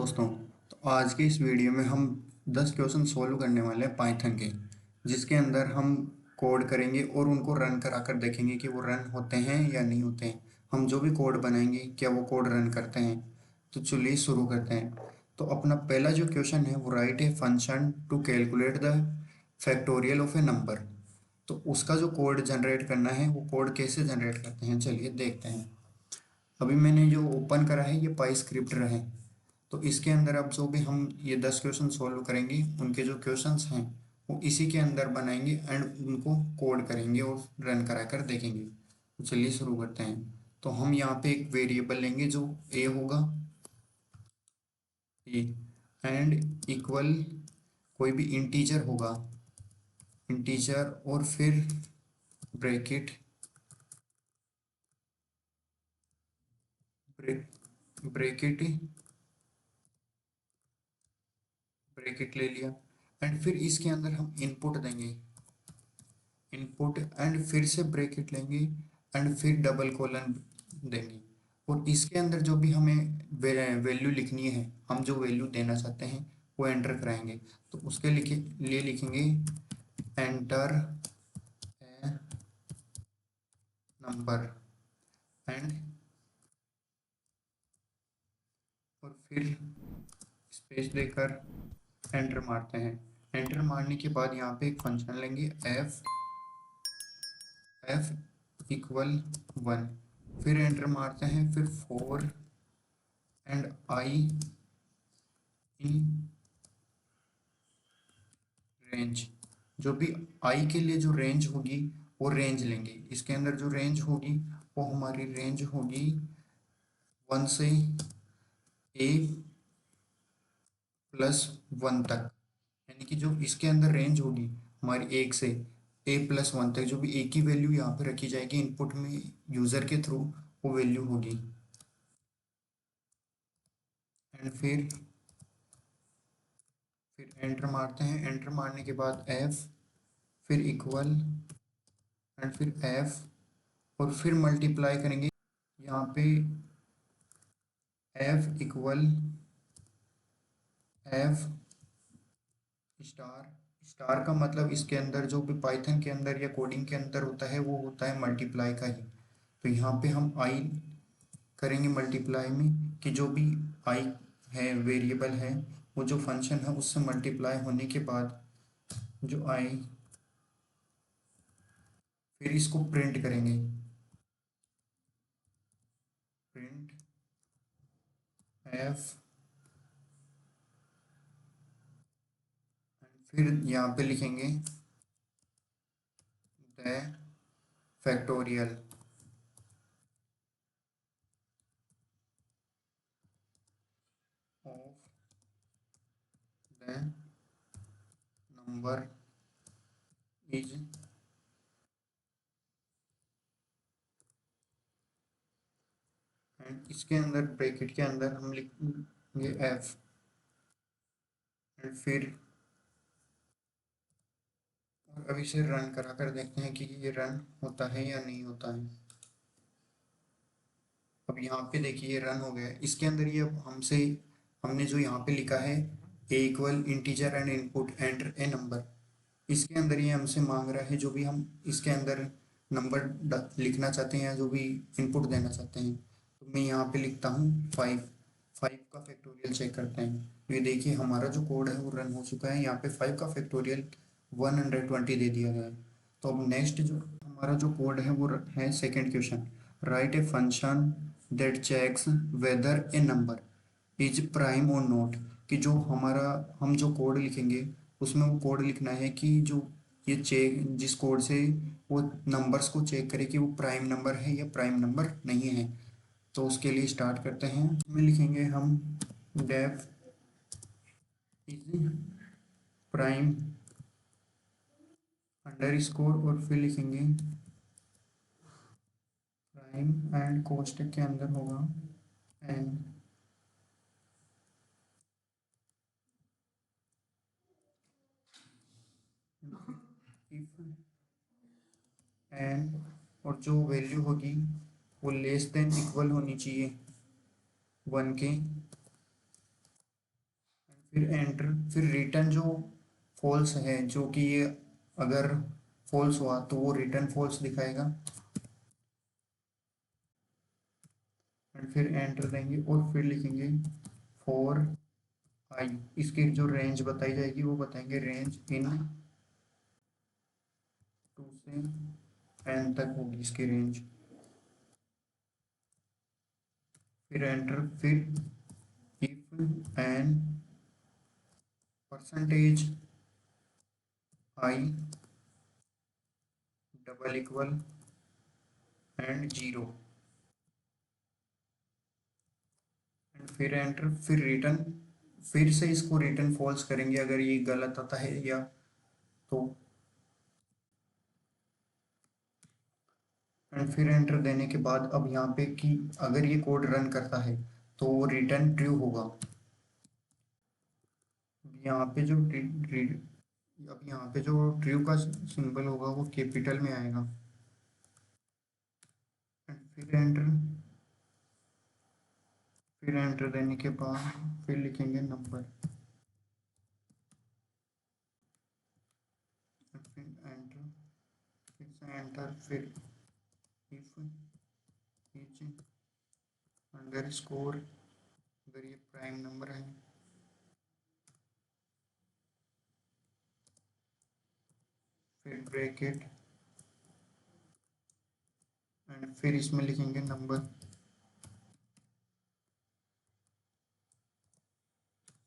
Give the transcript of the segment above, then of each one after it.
दोस्तों, तो आज के इस वीडियो में हम 10 क्वेश्चन सॉल्व करने वाले हैं पाइथन के, जिसके अंदर हम कोड करेंगे और उनको रन करा कर देखेंगे कि वो रन होते हैं या नहीं होते हैं। हम जो भी कोड बनाएंगे क्या वो कोड रन करते हैं। तो चलिए शुरू करते हैं। तो अपना पहला जो क्वेश्चन है वो write a function to calculate the factorial of a number. तो उसका जो कोड जनरेट करना है वो कोड कैसे जनरेट करते हैं चलिए देखते हैं। अभी मैंने जो ओपन करा है ये पाई स्क्रिप्ट है। तो इसके अंदर अब जो भी हम ये 10 क्वेश्चन सॉल्व करेंगे उनके जो क्वेश्चंस हैं वो इसी के अंदर बनाएंगे एंड उनको कोड करेंगे और रन करा कर देखेंगे। तो चलिए शुरू करते हैं। तो हम यहाँ पे एक वेरिएबल लेंगे जो ए होगा, ए एंड इक्वल कोई भी इंटीजर होगा, इंटीजर और फिर ब्रैकेट ब्रैकेट ब्रैकेट ले लिया एंड फिर इसके अंदर हम इनपुट देंगे, इनपुट एंड फिर से ब्रैकेट लेंगे एंड फिर डबल कोलन देंगे। और इसके अंदर जो भी हमें वैल्यू लिखनी है, हम जो वैल्यू देना चाहते हैं वो एंटर कराएंगे। तो उसके लिए लिखेंगे एंटर ए नंबर एंड और फिर स्पेस देकर एंटर मारते हैं। एंटर मारने के बाद यहाँ पे एक फंक्शन लेंगे एफ इक्वल 1, फिर एंटर मारते हैं, फिर 4 एंड आई इन रेंज। जो भी आई के लिए जो रेंज होगी वो रेंज लेंगे। इसके अंदर जो रेंज होगी वो हमारी रेंज होगी 1 से ए प्लस 1 तक। यानी कि जो इसके अंदर रेंज होगी हमारी 1 से ए प्लस 1 तक, जो भी ए की वैल्यू यहाँ पे रखी जाएगी इनपुट में यूज़र के थ्रू, वो वैल्यू होगी। एंड फिर एंटर मारते हैं। एंटर मारने के बाद एफ फिर इक्वल एंड फिर एफ और फिर मल्टीप्लाई करेंगे यहाँ पे F equal F star. Star का मतलब इसके अंदर जो भी पाइथन के अंदर या कोडिंग के अंदर होता है वो होता है मल्टीप्लाई का ही। तो यहाँ पे हम आई करेंगे मल्टीप्लाई में कि जो भी आई है वेरिएबल है वो जो फंक्शन है उससे मल्टीप्लाई होने के बाद जो आई, फिर इसको प्रिंट करेंगे, प्रिंट एफ फिर यहाँ पे लिखेंगे the factorial of the number is, and इसके अंदर ब्रैकेट के अंदर हम लिखेंगे एफ एंड फिर और अभी से रन करा कर देखते हैं कि ये रन होता है या नहीं होता है। अब यहाँ पे देखिए ये रन हो गया है। इसके अंदर ये अब हमसे हमने जो यहाँ पे लिखा है a equal integer and input enter a number, इसके अंदर ये हमसे मांग रहा है जो भी हम इसके अंदर नंबर लिखना चाहते हैं या जो भी इनपुट देना चाहते हैं। तो मैं यहाँ पे लिखता हूँ 5। 5 का फैक्टोरियल चेक करते हैं। तो ये देखिए हमारा जो कोड है वो रन हो चुका है। यहाँ पे 5 का फैक्टोरियल 120 दे दिया गया है। तो अब नेक्स्ट जो हमारा जो कोड है वो है second question, write a function that checks whether a number is prime और नोट। कि जो हमारा हम जो कोड लिखेंगे उसमें वो कोड लिखना है कि जो ये चेक जिस कोड से वो नंबर्स को चेक करे कि वो प्राइम नंबर है या प्राइम नंबर नहीं है। तो उसके लिए स्टार्ट करते हैं। इसमें लिखेंगे हम def is prime underscore और फिर लिखेंगे प्राइम एंड कोष्टक के अंदर होगा एन। इफ एन और जो वैल्यू होगी वो लेस देन इक्वल होनी चाहिए 1 के, फिर एंटर, फिर रिटर्न जो फॉल्स है, जो कि ये अगर फॉल्स हुआ तो वो रिटर्न फॉल्स दिखाएगा। एंड फिर एंटर देंगे और फिर लिखेंगे फॉर आई, इसकी जो रेंज बताई जाएगी वो बताएंगे रेंज इन 2 से n तक होगी इसकी रेंज। फिर एंटर, फिर if n percentage i double equal and zero, and फिर एंटर, फिर रिटर्न, फिर से इसको रिटर्न फॉल्स करेंगे अगर ये गलत आता है या तो। एंड फिर एंटर देने के बाद अब यहाँ पे कि अगर ये कोड रन करता है तो वो रिटर्न ट्रू होगा। यहाँ पे जो अब यहाँ पे जो ट्रू का सिंबल होगा वो कैपिटल में आएगा। एंड फिर एंटर देने के बाद फिर लिखेंगे नंबर, फिर एंटर, फिर से एंटर, फिर इफ इज अंडर स्कोर, अगर ये प्राइम नंबर है, फिर ब्रैकेट, एंड फिर इसमें लिखेंगे नंबर,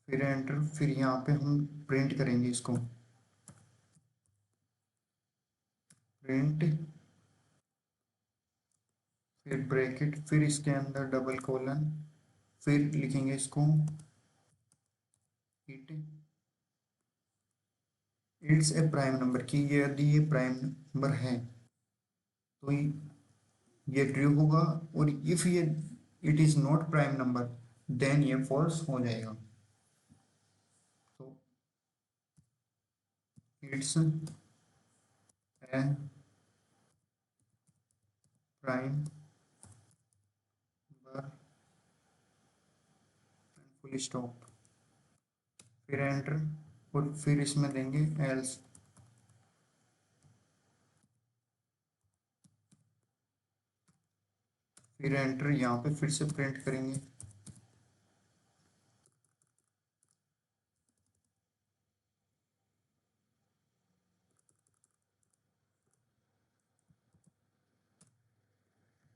फिर एंटर, फिर यहाँ पे हम प्रिंट करेंगे इसको, प्रिंट, फिर ब्रैकेट, फिर इसके अंदर डबल कोलन, फिर लिखेंगे इसको it it's a prime number, कि यदि ये प्राइम नंबर है तो ये ट्रू होगा, और इफ ये it is not prime number then ये फॉल्स हो जाएगा। तो it's a prime number, full stop, फिर एंटर, और फिर इसमें देंगे एल्स, फिर एंटर, यहाँ पे फिर से प्रिंट करेंगे,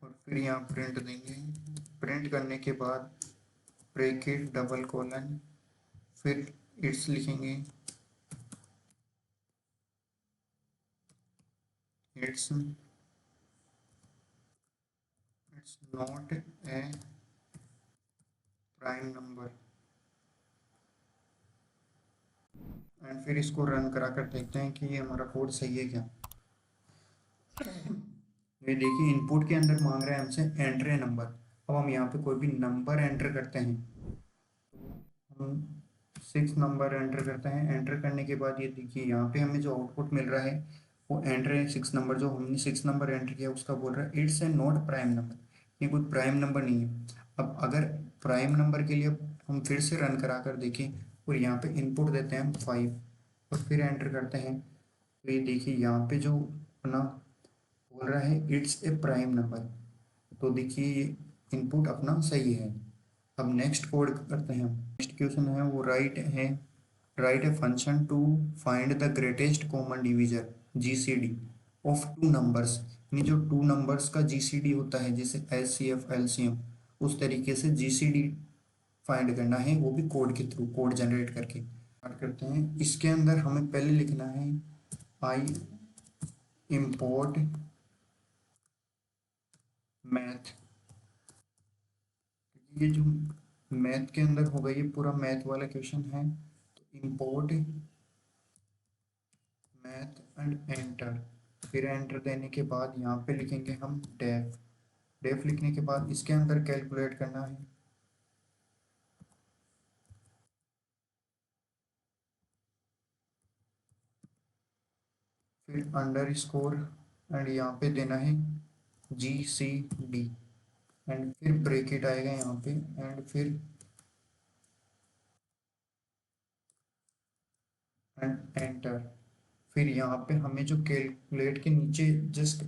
और फिर यहाँ प्रिंट देंगे, प्रिंट करने के बाद ब्रैकेट डबल कोलन, फिर इट्स लिखेंगे, it's it's not a prime number, and फिर इसको रन करा कर देखते हैं कि ये हमारा कोड सही है क्या। ये देखिए इनपुट के अंदर मांग रहा है हमसे एंटर ए नंबर। अब हम यहाँ पे कोई भी नंबर एंटर करते हैं, हम 6 नंबर एंटर करते हैं। एंटर करने के बाद ये देखिए यहाँ पे हमें जो आउटपुट मिल रहा है वो एंटर है 6 नंबर, जो हमने 6 नंबर एंटर किया उसका बोल रहा है it's a not prime number, ये कोई प्राइम नंबर नहीं है। अब अगर प्राइम नंबर के लिए हम फिर से रन करा कर देखें और यहाँ पे इनपुट देते हैं 5 और फिर एंटर करते हैं, तो ये देखिए यहाँ पे जो अपना बोल रहा है इट्स ए प्राइम नंबर, तो देखिए ये इनपुट अपना सही है। अब नेक्स्ट कोड करते हैं, नेक्स्ट क्वेश्चन है वो write a function to find the greatest common divisor GCD of two numbers, यानी जो टू नंबर्स का जीसीडी होता है जैसे एचसीएफ एलसीएम, उस तरीके से जीसीडी फाइंड करना है, वो भी कोड के थ्रू, कोड जनरेट करके। स्टार्ट करते हैं, इसके अंदर हमें पहले लिखना है आई इम्पोर्ट मैथ, ये जो मैथ के अंदर होगा ये पूरा मैथ वाला क्वेश्चन है, तो इंपोर्ट मैथ एंड एंटर, फिर एंटर देने के बाद यहाँ पे लिखेंगे हम डेफ, डेफ लिखने के बाद इसके अंदर कैलकुलेट करना है, फिर अंडर स्कोर, एंड यहाँ पे देना है GCD, एंड फिर ब्रेकेट आएगा यहाँ पे, एंड फिर एंड एंटर। फिर यहाँ पे हमें जो कैलकुलेट के नीचे जस्ट,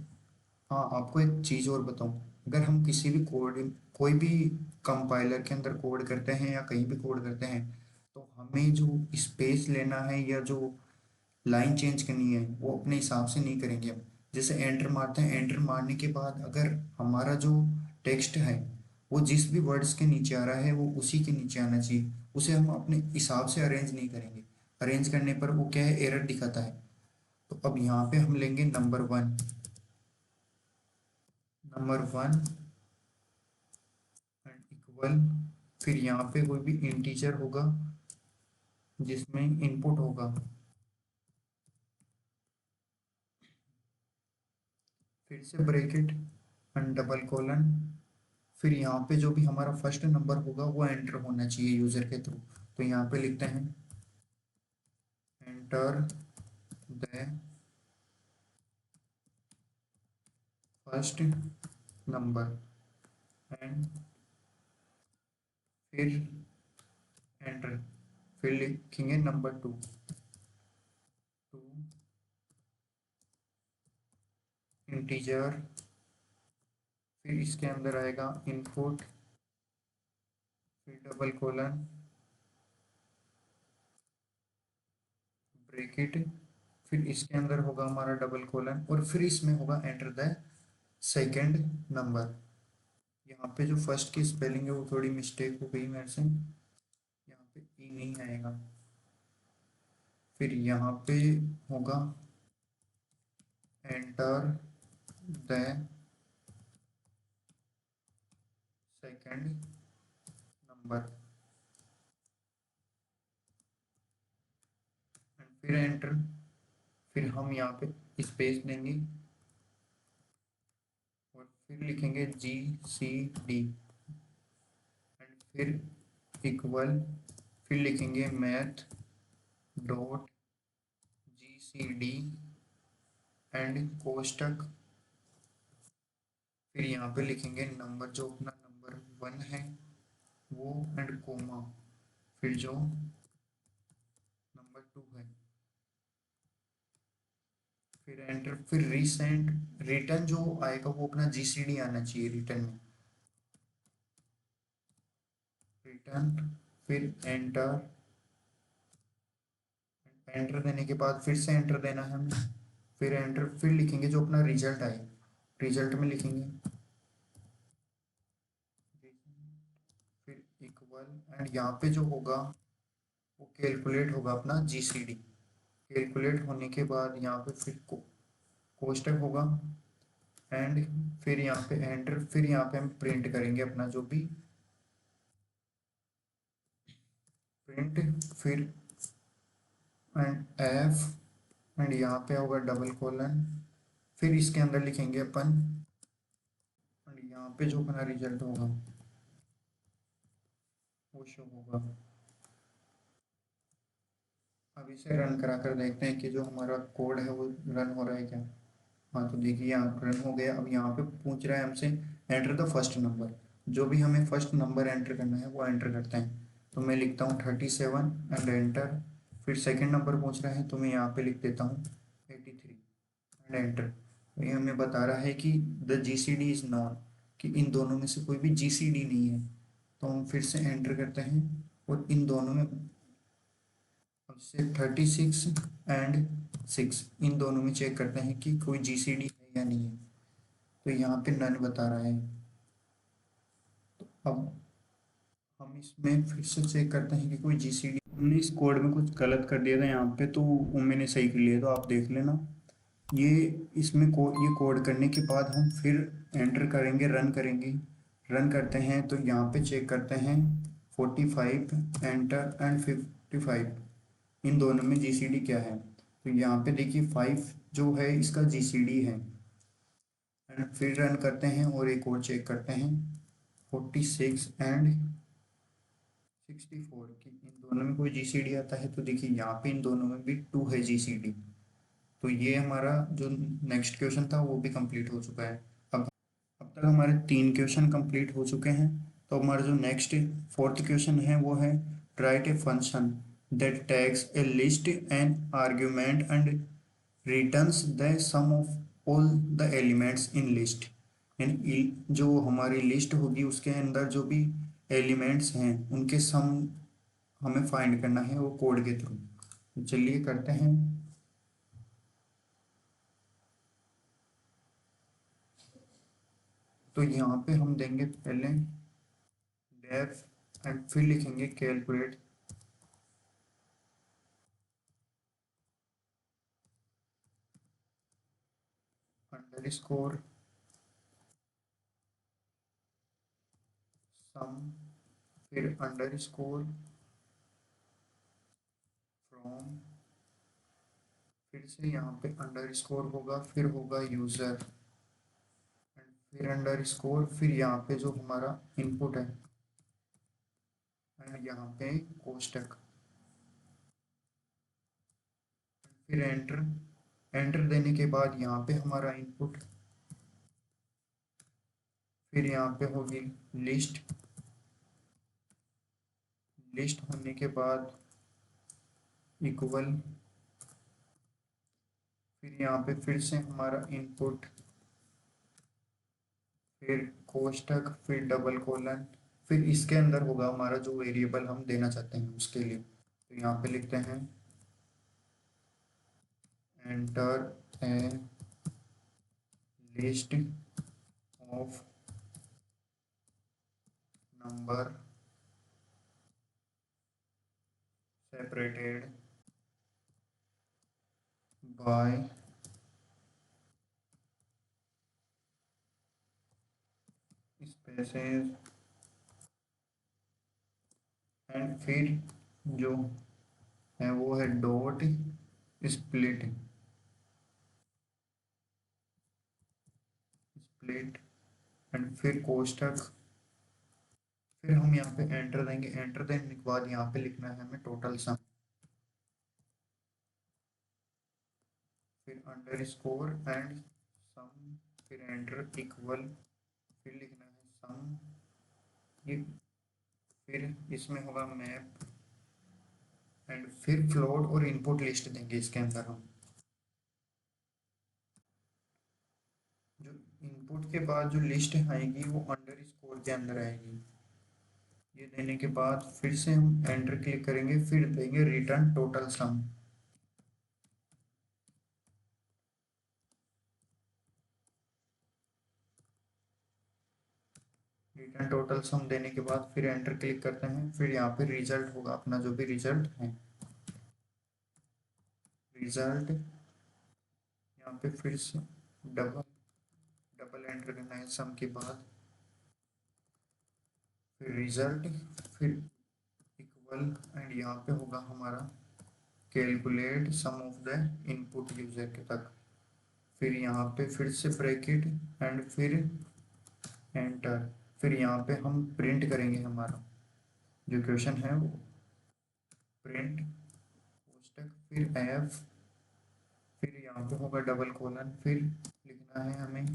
हाँ आपको एक चीज़ और बताऊँ, अगर हम किसी भी कोड, कोई भी कंपाइलर के अंदर कोड करते हैं या कहीं भी कोड करते हैं, तो हमें जो स्पेस लेना है या जो लाइन चेंज करनी है वो अपने हिसाब से नहीं करेंगे हम। जैसे एंटर मारते हैं, एंटर मारने के बाद अगर हमारा जो टेक्स्ट है वो जिस भी वर्ड्स के नीचे आ रहा है वो उसी के नीचे आना चाहिए, उसे हम अपने हिसाब से अरेंज नहीं करेंगे। अरेंज करने पर वो क्या है, एरर दिखाता है। तो अब यहाँ पे हम लेंगे number one, number one and equal, फिर यहाँ पे कोई भी इंटीजर होगा जिसमें इनपुट होगा, फिर से ब्रैकेट एंड डबल कोलन, फिर यहाँ पे जो भी हमारा फर्स्ट नंबर होगा वो एंटर होना चाहिए यूजर के थ्रू। तो यहाँ पे लिखते हैं enter the first number and फिर एंटर, फिर लिखेंगे नंबर टू, टू इंटीजर, फिर इसके अंदर आएगा इनपुट, फिर डबल कोलन ब्रैकेट, फिर इसके अंदर होगा हमारा डबल कोलन और फिर इसमें होगा एंटर द सेकेंड नंबर। यहाँ पे जो फर्स्ट की स्पेलिंग है वो थोड़ी मिस्टेक हो गई मेरे से, यहाँ पे ई नहीं आएगा। फिर यहाँ पे होगा एंटर द सेकेंड नंबर, फिर एंटर, फिर हम यहाँ पे स्पेस देंगे और फिर लिखेंगे GCD एंड फिर इक्वल, फिर लिखेंगे मैथ डॉट GCD एंड कोष्टक, फिर यहाँ पे लिखेंगे नंबर, जो अपना नंबर वन है वो एंड कोमा, फिर जो नंबर टू है, फिर एंटर, फिर रिसेंट, रिटर्न जो आएगा वो अपना GCD आना चाहिए रिटर्न में, रिटर्न, फिर एंटर, एंटर देने के बाद फिर से एंटर देना है हमें, फिर एंटर, फिर लिखेंगे जो अपना रिजल्ट आए, रिजल्ट में लिखेंगे फिर इक्वल एंड यहाँ पे जो होगा वो कैलकुलेट होगा अपना GCD, कैलकुलेट होने के बाद यहाँ पे फिर कोष्टक होगा एंड फिर यहाँ पे एंटर, फिर यहाँ पे हम प्रिंट करेंगे अपना जो भी प्रिंट, फिर एंड एफ एंड यहाँ पे होगा डबल कोलन, फिर इसके अंदर लिखेंगे अपन एंड यहाँ पे जो अपना रिजल्ट होगा वो शो होगा। अब इसे रन करा कर देखते हैं कि जो हमारा कोड है वो रन हो रहा है क्या। हाँ तो देखिए यहाँ रन हो गया। अब यहाँ पे पूछ रहा है हमसे एंटर द फर्स्ट नंबर, जो भी हमें फर्स्ट नंबर एंटर करना है वो एंटर करते हैं। तो मैं लिखता हूँ 37 एंड एंटर, फिर सेकंड नंबर पूछ रहा है तो मैं यहाँ पे लिख देता हूँ 83 एंड एंटर। तो ये हमें बता रहा है कि द GCD इज नॉट, कि इन दोनों में से कोई भी GCD नहीं है। तो हम फिर से एंटर करते हैं और इन दोनों में से 36 एंड 6, इन दोनों में चेक करते हैं कि कोई GCD है या नहीं है। तो यहाँ पे नन बता रहा है। अब हम इसमें फिर से चेक करते हैं कि कोई GCD, हमने इस कोड में कुछ गलत कर दिया था यहाँ पे, तो वो मैंने सही कर लिया, तो आप देख लेना। ये इसमें ये कोड करने के बाद हम फिर एंटर करेंगे, रन करेंगे, रन करते हैं तो यहाँ पे चेक करते हैं 45 एंटर एंड 55, इन दोनों में GCD क्या है। तो यहाँ पे देखिए 5 जो है इसका GCD है एंड फिर रन करते हैं और एक और चेक करते हैं 46 एंड 64 की इन दोनों में कोई GCD आता है। तो देखिए यहाँ पे इन दोनों में भी 2 है GCD। तो ये हमारा जो नेक्स्ट क्वेश्चन था वो भी कंप्लीट हो चुका है। अब तक हमारे 3 क्वेश्चन कंप्लीट हो चुके हैं। तो हमारा जो नेक्स्ट फोर्थ क्वेश्चन है वो है write a function that takes a list and argument and returns the sum of all the elements in list। यानी जो हमारी लिस्ट होगी उसके अंदर जो भी एलिमेंट्स हैं उनके सम हमें फाइंड करना है वो कोड के थ्रू। तो चलिए करते हैं। तो यहाँ पे हम देंगे पहले डेफ एंड फिर लिखेंगे कैलकुलेट अंडरस्कोर सम, फिर अंडरस्कोर फ्रॉम, फिर से यहाँ पे अंडरस्कोर होगा, फिर होगा यूजर, फिर अंडरस्कोर, फिर यहाँ पे जो हमारा इनपुट है एंड यहाँ पे कोष्टक, फिर एंटर। एंटर देने के बाद यहाँ पे हमारा इनपुट, फिर यहाँ पे होगी लिस्ट। लिस्ट होने के बाद इक्वल, फिर यहाँ पे फिर से हमारा इनपुट, फिर कोष्टक, फिर डबल कोलन, फिर इसके अंदर होगा हमारा जो वेरिएबल हम देना चाहते हैं उसके लिए। तो यहाँ पे लिखते हैं enter a list of number separated by spaces and फिर जो है वो है डॉट स्प्लिट। स्प्लिट एंड फिर कोष्टक, फिर हम यहाँ पे एंटर देंगे। एंटर देने के बाद यहाँ पे लिखना है हमें टोटल सम, फिर अंडरस्कोर एंड सम, फिर एंटर इक्वल, फिर लिखना है सम, ये फिर इसमें होगा मैप एंड फिर फ्लोट और इनपुट लिस्ट देंगे इसके अंदर हम। जो इनपुट के बाद जो लिस्ट आएगी वो अंडरस्कोर के अंदर आएगी। ये देने के बाद फिर से हम एंटर क्लिक करेंगे, फिर देंगे return total sum. Return total sum देने के बाद फिर एंटर क्लिक करते हैं, फिर यहाँ पे रिजल्ट होगा अपना जो भी रिजल्ट है। रिजल्ट यहाँ पे फिर से डबल डबल एंटर करना है सम के बाद, फिर रिजल्ट, फिर इक्वल एंड यहाँ पे होगा हमारा calculate sum of the input user के तक, फिर यहाँ पे फिर से ब्रैकेट एंड फिर एंटर। फिर यहाँ पे हम प्रिंट करेंगे हमारा जो क्वेश्चन है वो प्रिंट कोष्टक, फिर एफ, फिर यहाँ पे होगा डबल कोलन, फिर लिखना है हमें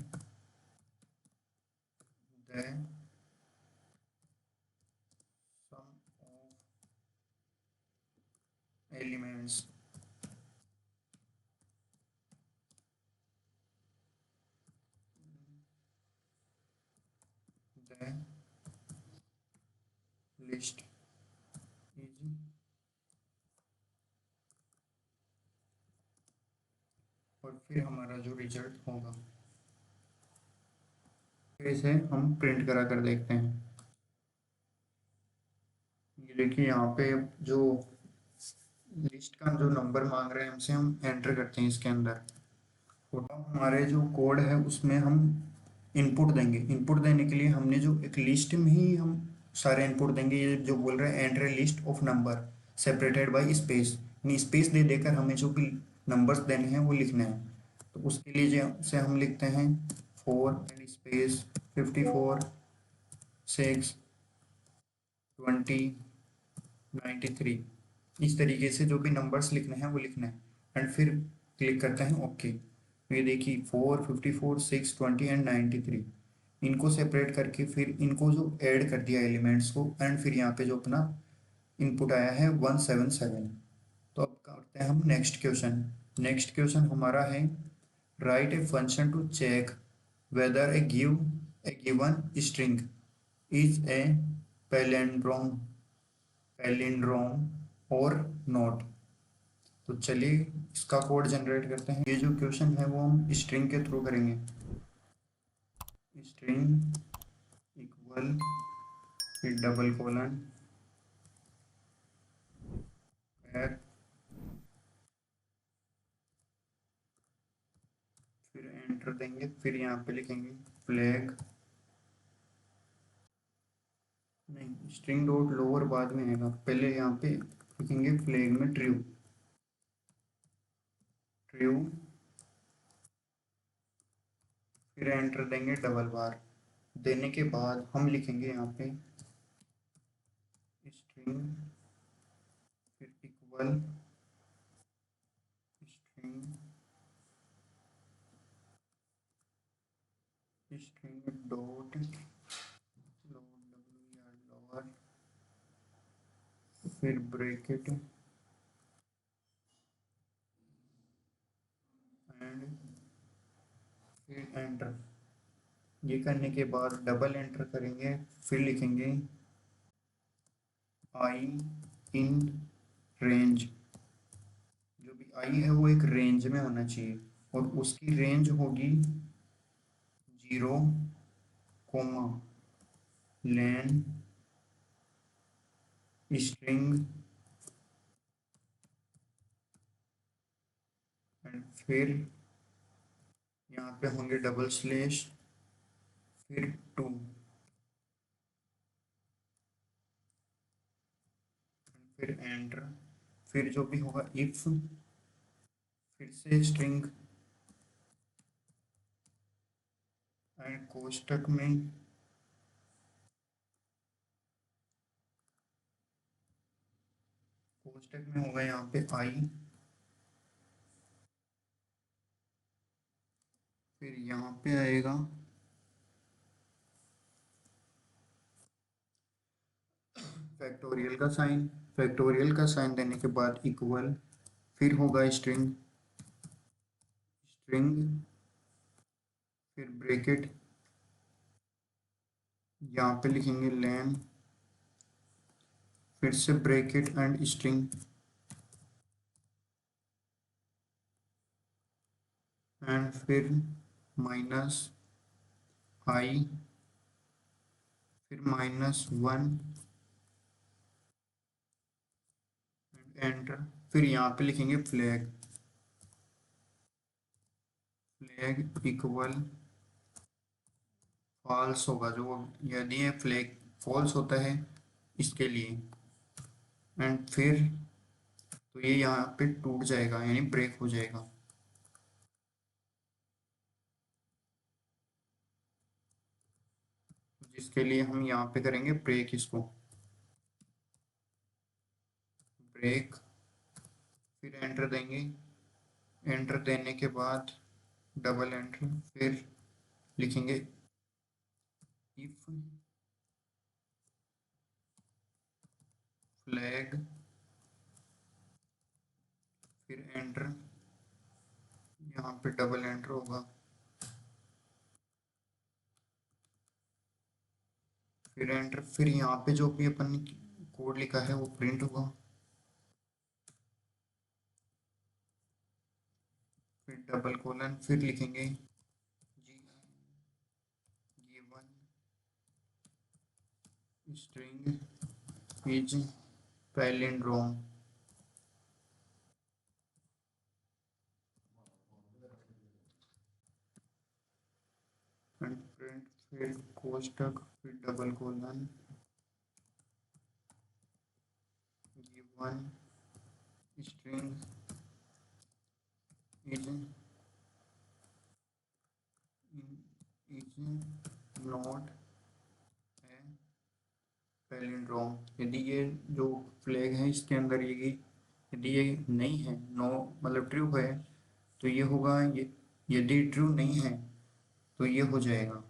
the sum of elements the list is, और फिर हमारा जो रिजल्ट होगा फिर इसे हम प्रिंट करा कर देखते हैं। ये देखिए यहाँ पे जो लिस्ट का जो नंबर मांग रहे हैं हमसे, हम एंटर करते हैं इसके अंदर। तो हमारे जो कोड है उसमें हम इनपुट देंगे। इनपुट देने के लिए हमने जो एक लिस्ट में ही हम सारे इनपुट देंगे। ये जो बोल रहे हैं enter list of number separated by space, यानी स्पेस दे देकर हमें जो भी नंबर्स देने हैं वो लिखने हैं। तो उसके लिए जैसे हम लिखते हैं 4 एंड स्पेस 54 6 20 93, इस तरीके से जो भी नंबर्स लिखने हैं वो लिखना है एंड फिर क्लिक करते हैं ओके। ये देखिए 4 54 6 20 एंड 93, इनको सेपरेट करके फिर इनको जो ऐड कर दिया एलिमेंट्स को एंड फिर यहाँ पे जो अपना इनपुट आया है 177। तो अब करते हैं हम नेक्स्ट क्वेश्चन। नेक्स्ट क्वेश्चन हमारा है write a function to check whether a given string is a palindrome palindrome और नॉट। तो चलिए इसका कोड जनरेट करते हैं। ये जो क्वेश्चन है वो हम स्ट्रिंग के थ्रू करेंगे। स्ट्रिंग इक्वल फिर डबल कोलन फिर एंटर देंगे, फिर यहाँ पे लिखेंगे फ्लैग, नहीं स्ट्रिंग डॉट लोअर बाद में आएगा, पहले यहाँ पे लिखेंगे फ्लैग में ट्रू ट्रू, फिर एंटर देंगे डबल बार। देने के बाद हम लिखेंगे यहाँ पे स्ट्रिंग फिर equal string string dot lower फिर ब्रैकेट एंड फिर एंटर। ये करने के बाद डबल एंटर करेंगे, फिर लिखेंगे आई इन रेंज। जो भी आई है वो एक रेंज में होना चाहिए और उसकी रेंज होगी 0, लेन स्ट्रिंग एंड फिर यहाँ पे होंगे डबल स्लैश फिर 2, फिर एंटर, फिर जो भी होगा इफ, फिर से स्ट्रिंग एंड कोष्टक में होगा यहाँ पे आई, फिर यहाँ पे आएगा फैक्टोरियल का साइन देने के बाद इक्वल, फिर होगा स्ट्रिंग स्ट्रिंग फिर ब्रैकेट, यहाँ पे लिखेंगे लेन, फिर से ब्रैकेट एंड स्ट्रिंग एंड फिर माइनस आई, फिर -1 एंटर, फिर यहाँ पे लिखेंगे फ्लैग इक्वल फॉल्स होगा, जो यदि ये फ्लैग फॉल्स होता है इसके लिए, एंड फिर तो ये यहाँ पे टूट जाएगा यानी ब्रेक हो जाएगा। जिसके लिए हम यहाँ पे करेंगे ब्रेक, इसको ब्रेक, फिर एंटर देंगे, एंटर देने के बाद डबल एंटर, फिर लिखेंगे इफ फ्लैग, फिर एंटर, यहाँ पे डबल एंटर होगा, फिर एंटर, फिर यहाँ पे जो भी अपन कोड लिखा है वो प्रिंट होगा, फिर डबल कोलन, फिर लिखेंगे given string is palindrome and print, फिर कोष्टक, फिर double colon given string is not a palindrome. यदि ये जो फ्लैग है इसके अंदर ये यदि ये नहीं है, नो मतलब ट्रू है, तो ये होगा, ये यदि ट्रू नहीं है तो ये हो जाएगा।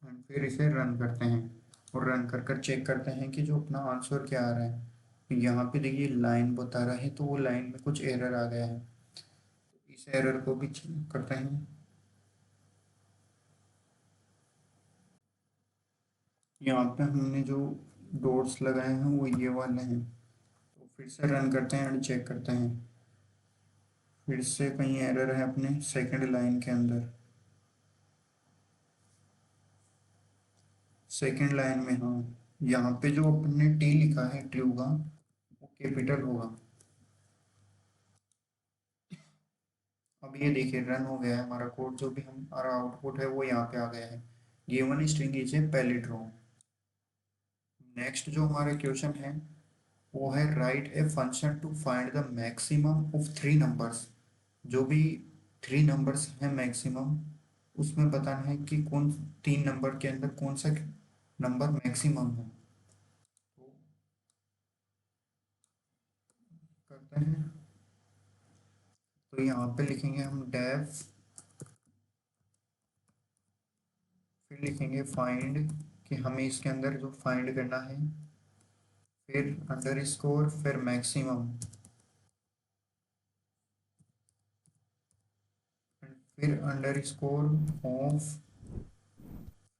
एंड फिर इसे रन करते हैं। और रन कर कर चेक करते हैं कि जो अपना आंसर क्या आ रहा है। तो यहाँ पे देखिए लाइन बता रहा है, तो वो लाइन में कुछ एरर आ गया है, तो इस एरर को भी चेक करते हैं। यहाँ पे हमने जो डॉट्स लगाए हैं वो ये वाले हैं, तो फिर से रन करते हैं एंड चेक करते हैं। फिर से कहीं एरर है अपने सेकंड लाइन के अंदर, सेकंड लाइन में। हाँ, यहाँ पे जो अपने टी लिखा है ट्रू का, वो कैपिटल होगा। अब ये देखिए रन हो गया है हमारा कोड, जो भी हमारा आउटपुट है वो यहाँ पे आ गया है। Given string is a palindrome. Next जो हमारा क्वेश्चन है वो है write a function to find the maximum of three numbers. जो भी थ्री नंबर्स हैं मैक्सिमम, उसमें बताना है कि कौन तीन नंबर के अंदर कौन सा नंबर मैक्सिमम है। तो करते हैं। तो यहाँ पे लिखेंगे हम डेफ, फिर लिखेंगे फाइंड, कि हमें इसके अंदर जो फाइंड करना है, फिर अंडर स्कोर, फिर मैक्सिमम, फिर अंडर स्कोर ऑफ,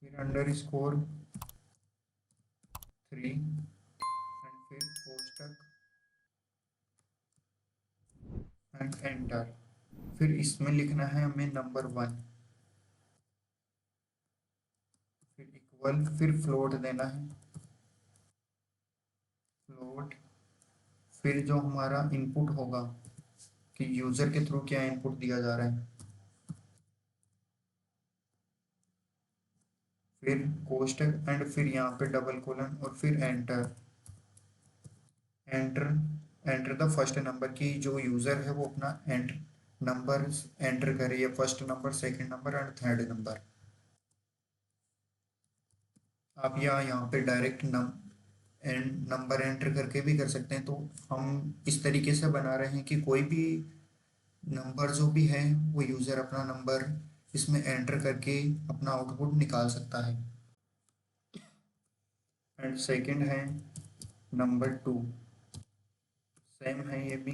फिर अंडर स्कोर थ्री, एंड फिर कोष्टक एंड एंटर। फिर इसमें लिखना है हमें नंबर वन, फिर इक्वल, फिर फ्लोट देना है, फ्लोट। फिर जो हमारा इनपुट होगा कि यूजर के थ्रू क्या इनपुट दिया जा रहा है, फिर कोष्टक एंड फिर यहाँ पे डबल कोलन और फिर enter. Enter, enter the first number, की जो यूजर है वो अपना एंटर नंबर एंटर करे, या first number, second number and third number. आप यहाँ पे डायरेक्ट नंबर एंटर करके भी कर सकते हैं। तो हम इस तरीके से बना रहे हैं कि कोई भी नंबर जो भी है वो यूज़र अपना नंबर इसमें एंटर करके अपना आउटपुट निकाल सकता है। एंड सेकंड है नंबर टू, सेम है ये भी,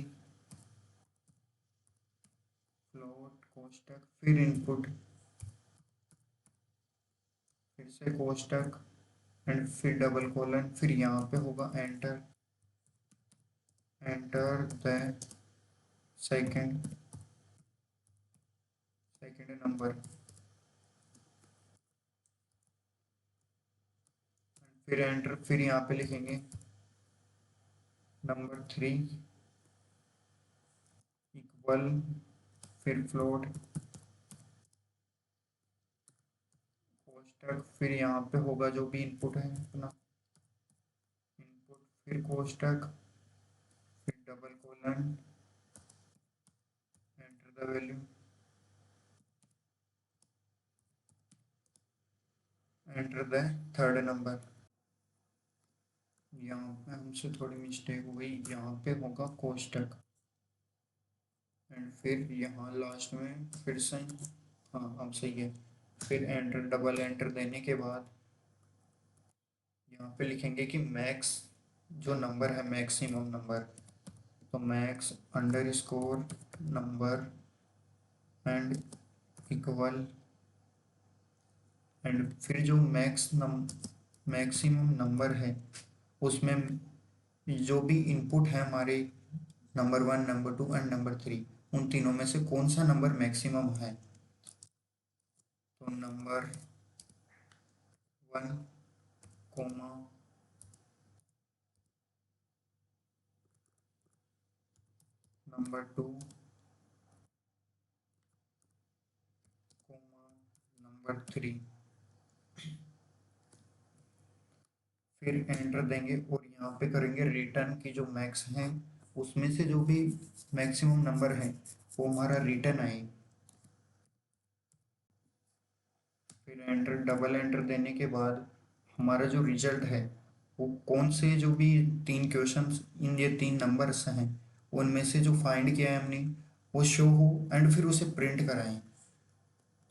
फ्लोट कोष्टक फिर इनपुट, फिर से कोष्टक एंड फिर डबल कोलन, फिर यहाँ पे होगा enter, enter the second, second number, फिर एंटर, फिर यहाँ पे लिखेंगे नंबर थ्री इक्वल, फिर फ्लोट कोष्टक, फिर यहाँ पे होगा जो भी इनपुट है अपना इनपुट, फिर कोष्टक, फिर double colon, enter the value, enter the third number. यहाँ पे हमसे थोड़ी मिस्टेक हो गई, यहाँ पे होगा कोष्टक एंड फिर यहाँ लास्ट में फिर से, हाँ अब सही है। फिर एंटर, डबल एंटर देने के बाद यहाँ पे लिखेंगे कि मैक्स जो नंबर है मैक्सिमम नंबर, तो max under score number and equal, and फिर जो मैक्सिमम नंबर है उसमें जो भी इनपुट है हमारे number one, number two and number three, उन तीनों में से कौन सा नंबर मैक्सिमम है। तो number one comma number two comma number three, फिर एंटर देंगे और यहाँ पे करेंगे रिटर्न की जो मैक्स है उसमें से जो भी मैक्सिमम नंबर है वो हमारा रिटर्न आए। फिर एंटर, डबल एंटर देने के बाद हमारा जो रिजल्ट है वो कौन से जो भी तीन क्वेश्चंस इन ये तीन नंबर्स हैं उनमें से जो फाइंड किया है हमने वो शो हो, एंड फिर उसे प्रिंट कराएं।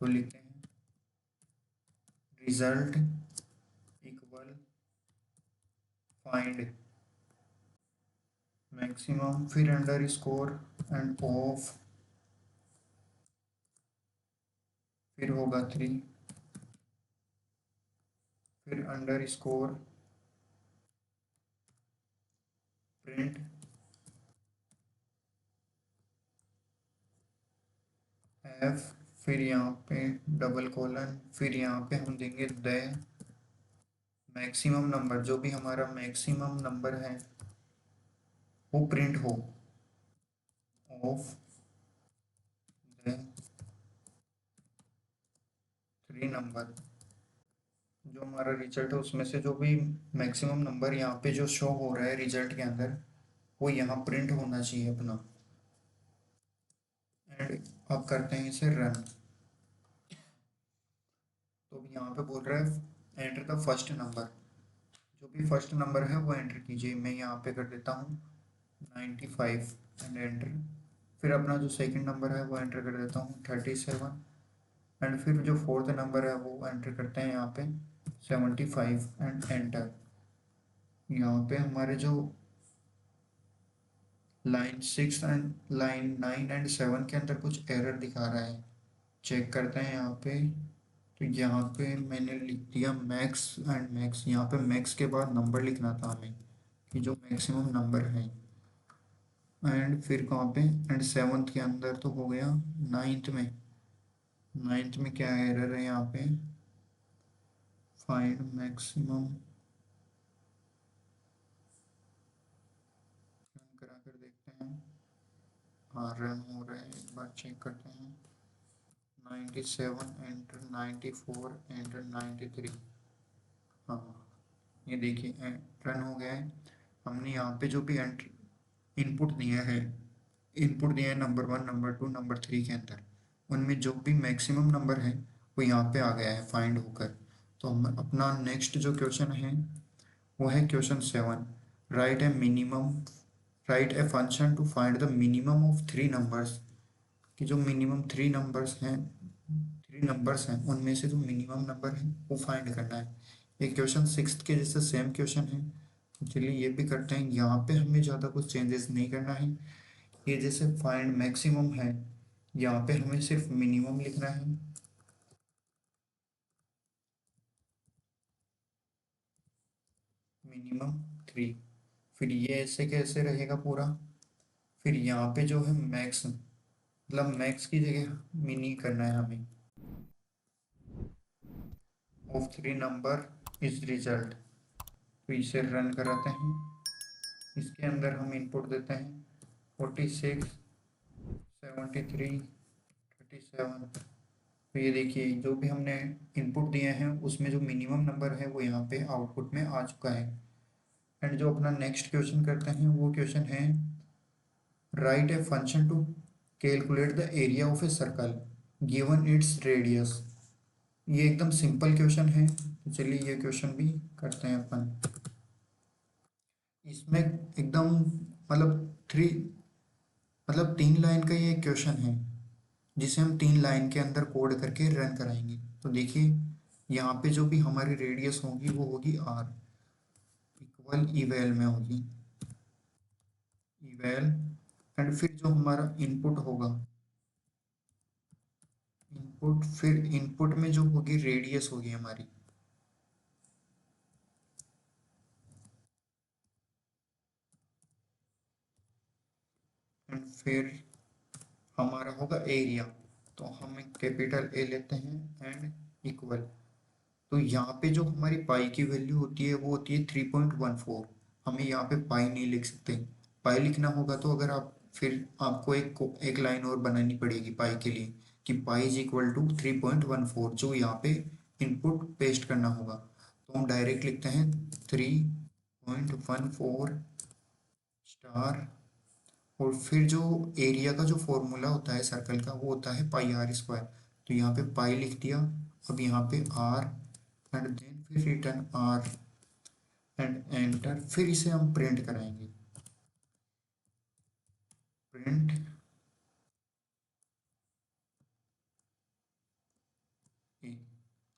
तो लिखते हैं रिजल्ट इक्वल फाइंड मैक्सिमम, फिर अंडर स्कोर एंड ऑफ, फिर होगा 3, फिर अंडर स्कोर प्रिंट एफ, फिर यहाँ पे डबल कॉलन, फिर यहाँ पे हम देंगे द मैक्सिमम नंबर, जो भी हमारा मैक्सिमम नंबर है वो प्रिंट हो ऑफ द 3 नंबर। जो हमारा रिजल्ट है उसमें से जो भी मैक्सिमम नंबर यहाँ पे जो शो हो रहा है रिजल्ट के अंदर, वो यहाँ प्रिंट होना चाहिए अपना। एंड अब करते हैं इसे रन। तो अब यहाँ पे बोल रहा है एंटर द फर्स्ट नंबर, जो भी फर्स्ट नंबर है वो एंटर कीजिए। मैं यहाँ पे कर देता हूँ 95 एंड एंटर। फिर अपना जो सेकंड नंबर है वो एंटर कर देता हूँ 37, एंड फिर जो फोर्थ नंबर है वो एंटर करते हैं यहाँ पे 75 एंड एंटर। यहाँ पे हमारे जो लाइन 6 एंड लाइन 9 एंड 7 के अंदर कुछ एरर दिखा रहा है, चेक करते हैं यहाँ पे। तो यहाँ पे मैंने लिख दिया मैक्स एंड मैक्स, यहाँ पे मैक्स के बाद नंबर लिखना था हमें कि जो मैक्सिमम नंबर है। एंड फिर कहाँ पे, एंड सेवन्थ के अंदर तो हो गया। नाइन्थ में, नाइन्थ में क्या एरर है यहाँ पे, फाइंड मैक्सिमम, रन करा कर देखते हैं। हाँ रन हो रहा है, एक बार चेक करते हैं। 97 एंटर, 94 एंटर, 93। हाँ ये देखिए रन हो गया है। हमने यहाँ पे जो भी एंटर इनपुट दिया है, इनपुट दिया है नंबर 1 नंबर 2 नंबर 3 के अंदर, उनमें जो भी मैक्सिमम नंबर है वो यहाँ पे आ गया है फाइंड होकर। तो हम अपना नेक्स्ट जो क्वेश्चन है वो है question 7। Write a minimum, write a function to find the minimum of 3 numbers, कि जो मिनिमम 3 नंबर्स हैं, 3 नंबर्स हैं उनमें से जो मिनिमम नंबर है वो फाइंड करना है। ये क्वेश्चन 6 के जैसे सेम क्वेश्चन है, तो चलिए ये भी करते हैं। यहाँ पे हमें ज़्यादा कुछ चेंजेस नहीं करना है। ये जैसे फाइंड मैक्सिमम है, यहाँ पे हमें सिर्फ मिनिमम लिखना है, मिनिमम 3। फिर ये ऐसे कैसे रहेगा पूरा, फिर यहाँ पे जो है मैक्स, मतलब मैक्स की जगह मिनी करना है हमें, ऑफ 3 नंबर इज रिजल्ट। तो इसे रन कराते हैं। इसके अंदर हम इनपुट देते हैं 46, 73, 37। तो ये देखिए जो भी हमने इनपुट दिए हैं उसमें जो मिनिमम नंबर है वो यहाँ पे आउटपुट में आ चुका है। एंड जो अपना नेक्स्ट क्वेश्चन करते हैं वो क्वेश्चन है write a function to calculate the area of a circle given its radius. ये एकदम सिंपल क्वेश्चन है, तो चलिए ये क्वेश्चन भी करते हैं अपन। इसमें एकदम मतलब 3 लाइन का ये क्वेश्चन है, जिसे हम 3 लाइन के अंदर कोड करके रन कराएंगे। तो देखिए यहाँ पे जो भी हमारी रेडियस होगी वो होगी आर, इक्वल इवेल में होगी, इवेल। एंड फिर जो हमारा इनपुट होगा, इनपुट, फिर इनपुट में जो होगी रेडियस होगी हमारी, एंड फिर हमारा होगा एरिया। तो हम कैपिटल ए लेते हैं एंड इक्वल। तो यहाँ पे जो हमारी पाई की वैल्यू होती है वो होती है 3.14। हमें यहाँ पे पाई नहीं लिख सकते, पाई लिखना होगा तो अगर आप, फिर आपको एक लाइन और बनानी पड़ेगी पाई के लिए, कि पाई इज इक्वल टू 3.14, जो यहाँ पे इनपुट पेस्ट करना होगा। तो हम डायरेक्ट लिखते हैं 3.14 स्टार, और फिर जो एरिया का जो फॉर्मूला होता है सर्कल का वो होता है पाई आर स्क्वायर। तो यहाँ पे पाई लिख दिया, अब यहाँ पे आर, एंड देन फिर रिटर्न आर एंड एंटर। फिर इसे हम प्रिंट कराएंगे, प्रिंट ए।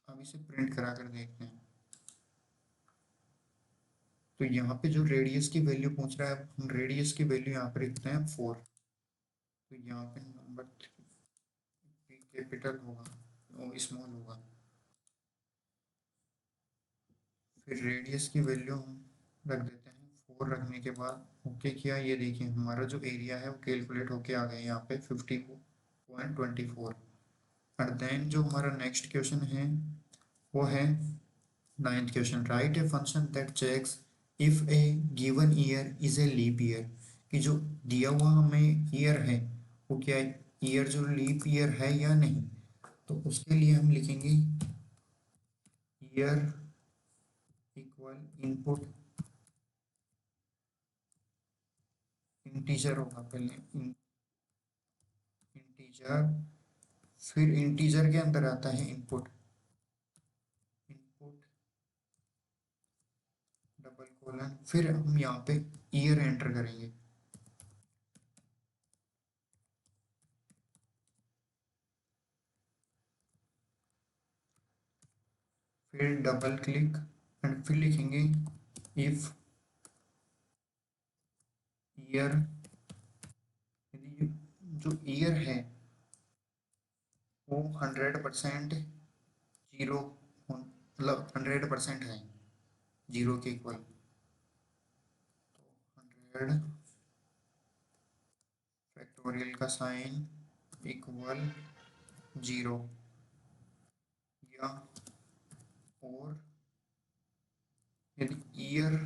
अब इसे प्रिंट करा कर देखते हैं। तो यहाँ पे जो रेडियस की वैल्यू पूछ रहा है, हम रेडियस की वैल्यू यहाँ पे लिखते हैं 4। तो यहाँ पे नंबर कैपिटल होगा, स्मॉल होगा। फिर रेडियस की वैल्यू हम रख देते हैं 4। रखने के बाद ओके किया, ये देखिए हमारा जो एरिया है वो कैलकुलेट होके आ गया यहाँ पे 50.24। और देन जो हमारा नेक्स्ट क्वेश्चन है वो है ninth question, write a function that checks if a given year is a leap year. कि जो दिया हुआ हमें ईयर है वो क्या ईयर जो लीप ईयर है या नहीं। तो उसके लिए हम लिखेंगे ईयर इक्वल इनपुट इंटीजर होगा पहले, इंटीजर, फिर इंटीजर के अंदर आता है इनपुट, इनपुट डबल कोलन, फिर हम यहाँ पे ईयर एंटर करेंगे। फिर डबल क्लिक एंड फिर लिखेंगे इफ ईयर, यदि जो ईयर है वो 100% जीरो, मतलब 100% है जीरो के इक्वल। तो 100 फैक्टोरियल का साइन इक्वल जीरो, या और यदि ईयर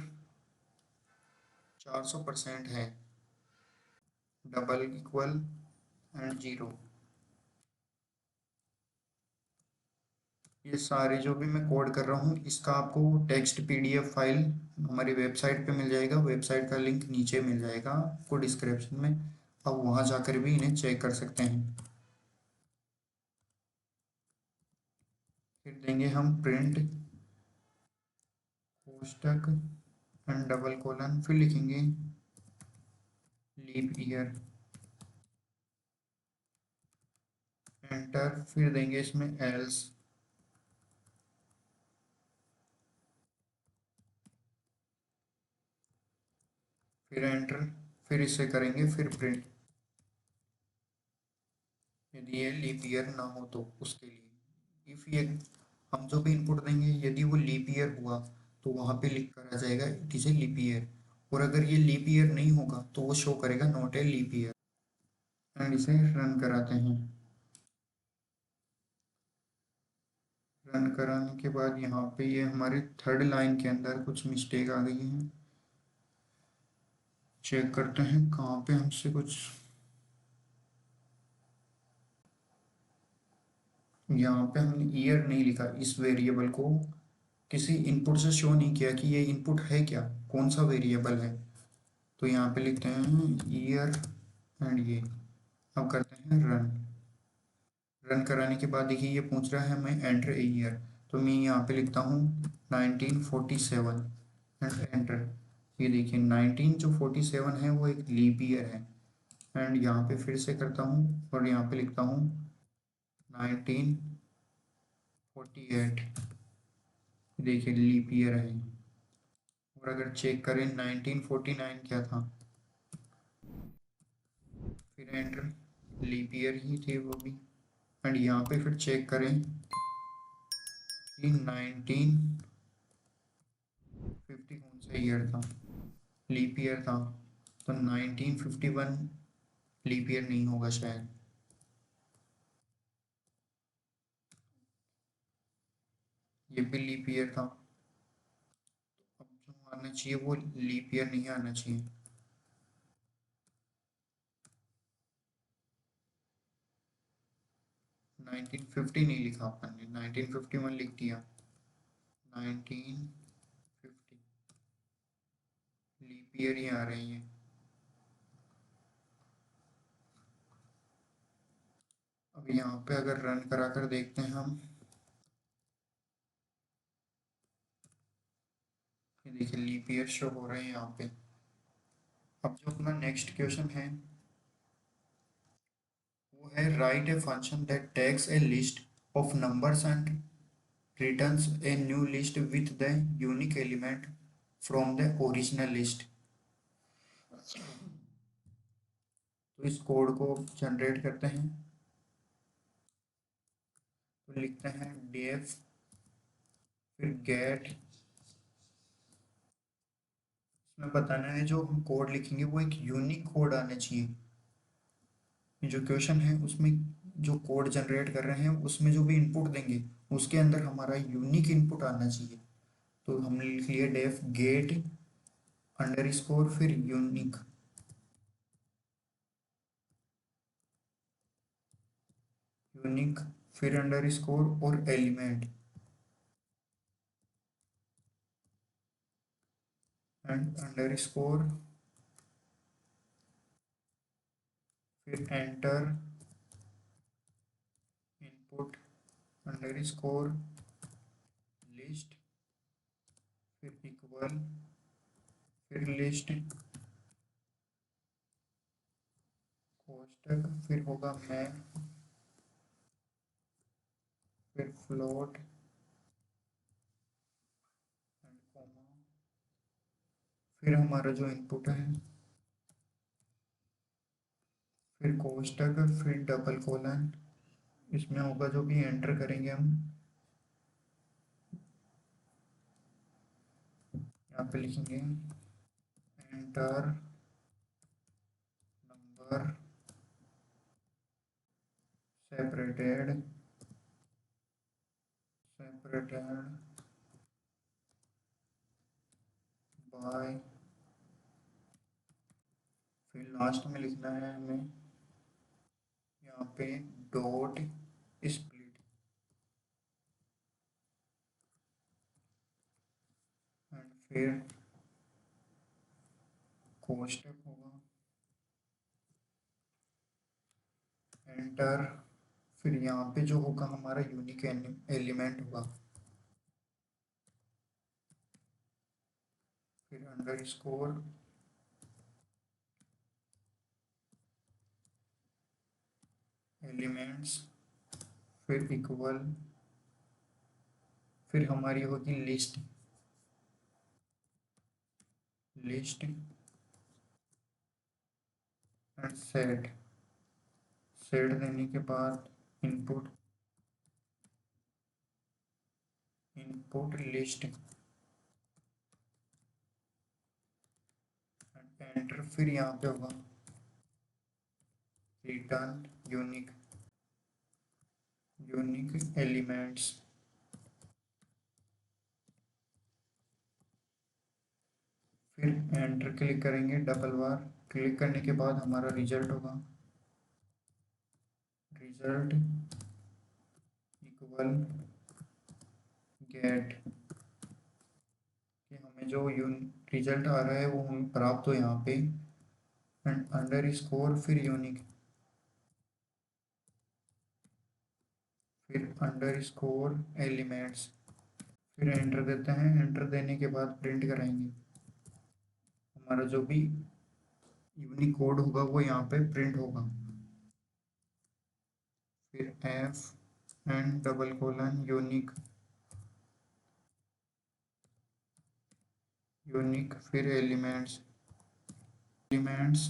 400% है डबल इक्वल एंड जीरो। ये सारे जो भी मैं कोड कर रहा हूँ इसका आपको टेक्स्ट पीडीएफ फाइल हमारी वेबसाइट पे मिल जाएगा। वेबसाइट का लिंक नीचे मिल जाएगा आपको डिस्क्रिप्शन में, आप वहाँ जाकर भी इन्हें चेक कर सकते हैं। फिर देंगे हम प्रिंट कोष्टक एंड डबल कोलन, फिर लिखेंगे लीप ईयर, एंटर, फिर देंगे इसमें एल्स, फिर एंटर, फिर इसे करेंगे फिर प्रिंट, यदि ये लीप ईयर ना हो तो उसके लिए इफ ये हम जो भी इनपुट देंगे यदि वो लीप ईयर हुआ तो वहाँ पे लिख कर आ जाएगा it is a leap year, और अगर ये लीप ईयर नहीं होगा तो वो शो करेगा not a leap year. And इसे रन कराते हैं। रन कराने के बाद यहाँ पे ये हमारे थर्ड लाइन के अंदर कुछ मिस्टेक आ गई है, चेक करते हैं कहाँ पे हमसे कुछ, यहाँ पे हमने ईयर नहीं लिखा, इस वेरिएबल को किसी इनपुट से शो नहीं किया कि ये इनपुट है क्या, कौन सा वेरिएबल है। तो यहाँ पे लिखते हैं ईयर एंड ये, अब करते हैं रन। रन कराने के बाद देखिए ये पूछ रहा है हमें एंटर ए ईयर, तो मैं यहाँ पे लिखता हूँ 1947 एंड एंटर। ये देखिए 19 जो 47 है वो एक लीप ईयर है। एंड यहाँ पे फिर से करता हूँ और यहाँ पे लिखता हूँ 1948, देखिए लीप ईयर है। और अगर चेक करें 1949 क्या था, फिर एंटर, लीप ईयर ही थे वो भी। एंड यहाँ पे फिर चेक करें कि 1950 कौन सा ईयर था, लीप ईयर था। तो 1951 लीप ईयर नहीं होगा शायद, ये भी लीप ईयर था। अब जो आना चाहिए वो लीप ईयर नहीं आना चाहिए। 1950 नहीं लिखा अपन ने, 1951 लिख दिया। 1950 लीप ईयर ही आ रही है। अब यहाँ पे अगर रन करा कर देखते हैं हम, ये देखिए लीप ईयर शो हो रहे हैं यहाँ पे। अब जो अपना नेक्स्ट क्वेश्चन है वो है write a function that takes a list of numbers and returns a new list with the unique element from the original list. तो इस कोड को जनरेट करते हैं, तो लिखते हैं df, फिर गेट। इसमें बताना है जो हम कोड लिखेंगे वो एक यूनिक कोड आना चाहिए। ये जो क्वेश्चन है उसमें जो कोड जनरेट कर रहे हैं उसमें जो भी इनपुट देंगे उसके अंदर हमारा यूनिक इनपुट आना चाहिए। तो हमने लिख लिया डेफ गेट अंडरस्कोर फिर यूनिक, यूनिक फिर अंडरस्कोर और एलिमेंट एंड अंडरस्कोर, फिर एंटर इनपुट अंडरस्कोर लिस्ट, फिर इक्वल, फिर लिस्ट कोष्टक, फिर होगा मैप, फिर फ्लोट एंड कॉमा, फिर हमारा जो इनपुट है, फिर कोष्टक, फिर डबल कोलन। इसमें होगा जो भी एंटर करेंगे हम, यहाँ पे लिखेंगे एंटर नंबर सेपरेटेड बाय, फिर लास्ट में लिखना है हमें यहाँ पे डॉट स्प्लिट एंड फिर कोष्टक होगा, एंटर, फिर यहाँ पे जो होगा हमारा यूनिक एलिमेंट होगा, फिर अंडरस्कोर एलिमेंट्स, फिर इक्वल, फिर हमारी होगी list, list and set, set देने के बाद input, input list and enter, फिर यहाँ पे होगा रिटर्न यूनिक, यूनिक एलिमेंट्स। फिर एंटर क्लिक करेंगे डबल बार, क्लिक करने के बाद हमारा रिजल्ट होगा रिजल्ट इक्वल गेट, कि हमें जो रिजल्ट आ रहा है वो हमें प्राप्त हो यहाँ पे, एंड अंडर स्कोर फिर यूनिक, फिर अंडर स्कोर एलिमेंट्स, फिर एंटर देते हैं। एंटर देने के बाद प्रिंट कराएंगे, हमारा जो भी यूनिक कोड होगा वो यहाँ पे प्रिंट होगा, फिर F and double colon unique, unique फिर एलिमेंट्स, एलिमेंट्स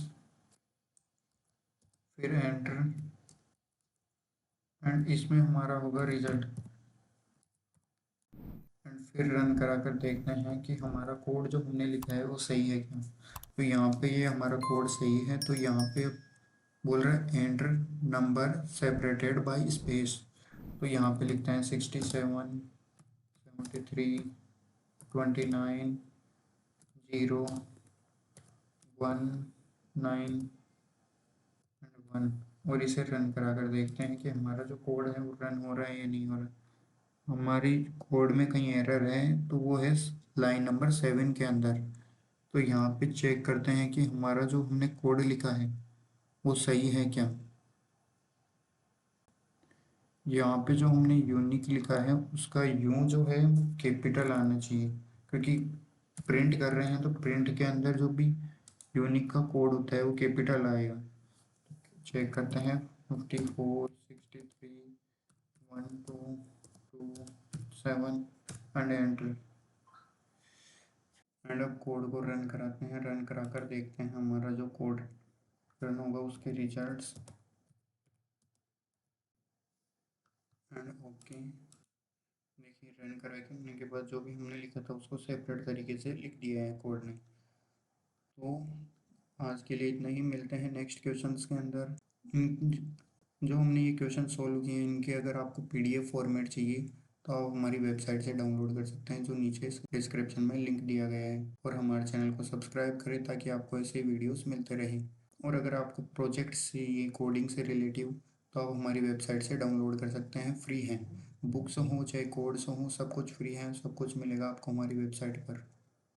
फिर एंटर, एंड इसमें हमारा होगा रिजल्ट, एंड फिर रन करा कर देखते हैं कि हमारा कोड जो हमने लिखा है वो सही है क्या। तो यहाँ पे ये हमारा कोड सही है, तो यहाँ पे बोल रहा है enter number separated by space, तो यहाँ पे लिखते हैं 67 73 29 0 1 9 एंड 1, और इसे रन करा कर देखते हैं कि हमारा जो कोड है वो रन हो रहा है या नहीं हो रहा। हमारी कोड में कहीं एरर है तो वो है लाइन नंबर 7 के अंदर। तो यहाँ पे चेक करते हैं कि हमारा जो हमने कोड लिखा है वो सही है क्या। यहाँ पे जो हमने यूनिक लिखा है उसका यू जो है कैपिटल आना चाहिए, क्योंकि प्रिंट कर रहे हैं तो प्रिंट के अंदर जो भी यूनिक का कोड होता है वो कैपिटल आएगा। चेक करते हैं 54 63 1 2 2 7 एंड एंटर। एंड अब कोड को रन कराते हैं। रन करा कर देखते हैं हमारा जो कोड रन होगा उसके रिजल्ट्स। एंड ओके, देखिए रन करने के बाद जो भी हमने लिखा था उसको सेपरेट तरीके से लिख दिया है कोड ने। तो आज के लिए इतना ही, मिलते हैं नेक्स्ट क्वेश्चंस के अंदर। जो हमने ये क्वेश्चन सॉल्व किए हैं इनके अगर आपको पीडीएफ फॉर्मेट चाहिए तो आप हमारी वेबसाइट से डाउनलोड कर सकते हैं, जो नीचे डिस्क्रिप्शन में लिंक दिया गया है। और हमारे चैनल को सब्सक्राइब करें ताकि आपको ऐसे वीडियोस मिलते रहें। और अगर आपको प्रोजेक्ट से, ये कोडिंग से रिलेटिव, तो आप हमारी वेबसाइट से डाउनलोड कर सकते हैं, फ्री हैं। बुक्स हों चाहे कोड्स हों, सब कुछ फ्री है, सब कुछ मिलेगा आपको हमारी वेबसाइट पर।